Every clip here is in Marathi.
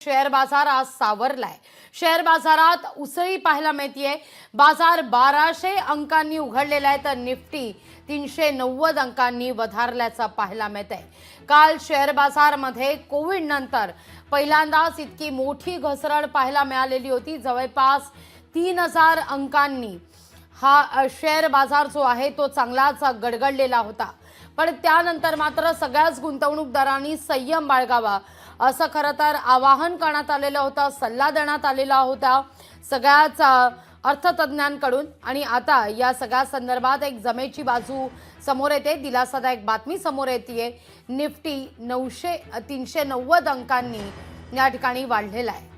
शेअर बाजार आज सावरलाय। शेअर बाजारात उसळी पाहायला मिळतीये। बाजार 1200 अंकांनी उघडलेला आहे तर निफ्टी 390 अंकांनी वधारल्याचं पाहायला मिळतंय। काल शेअर बाजारमध्ये कोविड नंतर पहिल्यांदाच इतकी मोठी घसरण पाहायला मिळालेली होती। जवळपास 3000 अंकांनी हा शेअर बाजार जो आहे तो चांगलाच गडगडलेला होता। पण त्यानंतर मात्र सगळ्याच गुंतवणूकदारांनी संयम बाळगावा असं खरं तर आवाहन करण्यात आलेलं होतं, सल्ला देण्यात आलेला होता सगळ्याच अर्थतज्ञांकडून। आणि आता या सगळ्या संदर्भात एक जमेची बाजू समोर येते, दिलासादायक बातमी समोर येते। निफ्टी 390 अंकांनी या ठिकाणी वाढलेला आहे।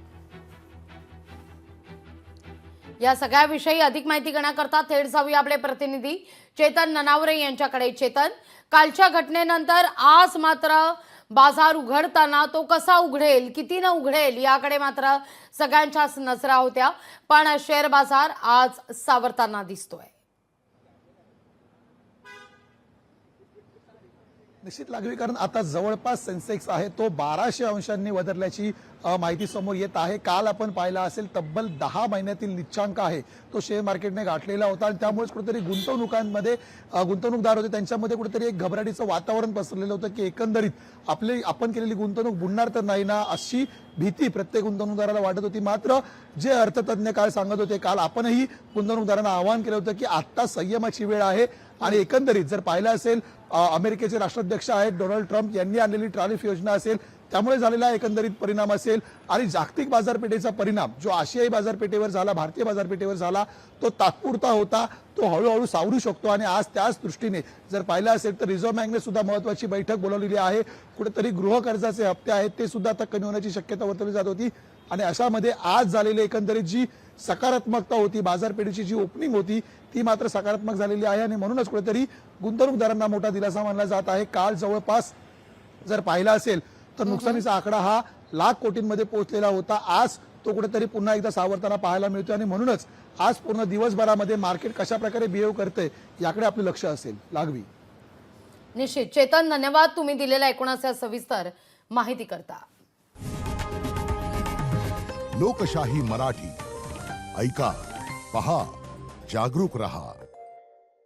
या सगळ्याविषयी अधिक माहिती घेण्याकरता थेट जाऊया आपले प्रतिनिधी चेतन ननावरे यांच्याकडे। चेतन, कालच्या घटनेनंतर आज मात्र बाजार उघडताना तो कसा उघडेल, कितीने उघडेल याकडे मात्र सगळ्यांच्याच नजरा होत्या, पण शेअर बाजार आज सावरताना दिसतोय। निश्चित लागवी, कारण आता जवळपास सेन्सेक्स आहे तो 1200 अंशांनी वधारल्याची माहिती समोर येत आहे। काल आपण पाहिला असेल तब्बल 10 महिन्यातील निच्चांक आहे तो शेअर मार्केटने गाठलेला होता आणि त्यामुळेच कुठेतरी गुंतवणुकांमध्ये गुंतवणूकदार होते त्यांच्यामध्ये कुठेतरी एक घबराटीचं वातावरण पसरलेलं होतं की एकंदरीत आपण केलेली गुंतवणूक बुडणार तर नाही ना अशी भीती प्रत्येक गुंतवणूकदाराला वाटत होती। मात्र जे अर्थतज्ञ काल सांगत होते, काल आपणही गुंतवणूकदारांना आवाहन केलं होतं की आता संयमाची वेळ आहे आणि एकंदरीत जर पाहिलं असेल अमेरिकेचे राष्ट्राध्यक्ष आहेत डोनाल्ड ट्रम्प यांनी आणलेली टॅरिफ योजना असेल त्यामुळे झालेला एकंदरीत परिणाम असेल आणि जागतिक बाजारपेठेचा परिणाम जो आशियाई बाजारपेठेवर झाला, भारतीय बाजारपेठेवर झाला तो तात्पुरता होता, तो हळूहळू सावरू शकतो। आणि आज त्याच दृष्टीने जर पाहिलं असेल तर रिझर्व्ह बँकेने सुद्धा महत्त्वाची बैठक बोलावलेली आहे। कुठेतरी गृह कर्जाचे हप्ते आहेत ते सुद्धा आता कमी होण्याची शक्यता वर्तवली जात होती आणि अशामध्ये आज झालेली एकंदरीत जी सकारात्मकता होती, बाजारपेठेची जी ओपनिंग होती ती मात्र सकारात्मक झालेली आहे आणि म्हणूनच कुठेतरी गुंतवणूकदारांना मोठा दिलासा मानला जात आहे। काल जवळपास जर पाहिला असेल तर नुकसानीचा आकडा हा लाख कोटींमध्ये पोहोचलेला होता। आज तो कुठेतरी पुन्हा एकदा सावरताना पाहायला मिळतो आणि म्हणूनच आज पूर्ण दिवसभरामध्ये मार्केट कशा प्रकारे बिहेव करते याकडे आपले लक्ष असेल। लागवी, निश्चित चेतन, धन्यवाद तुम्ही दिलेल्या एकूणच सविस्तर माहिती करता। लोकशाही मराठी ऐका, पहा, जागरूक रहा।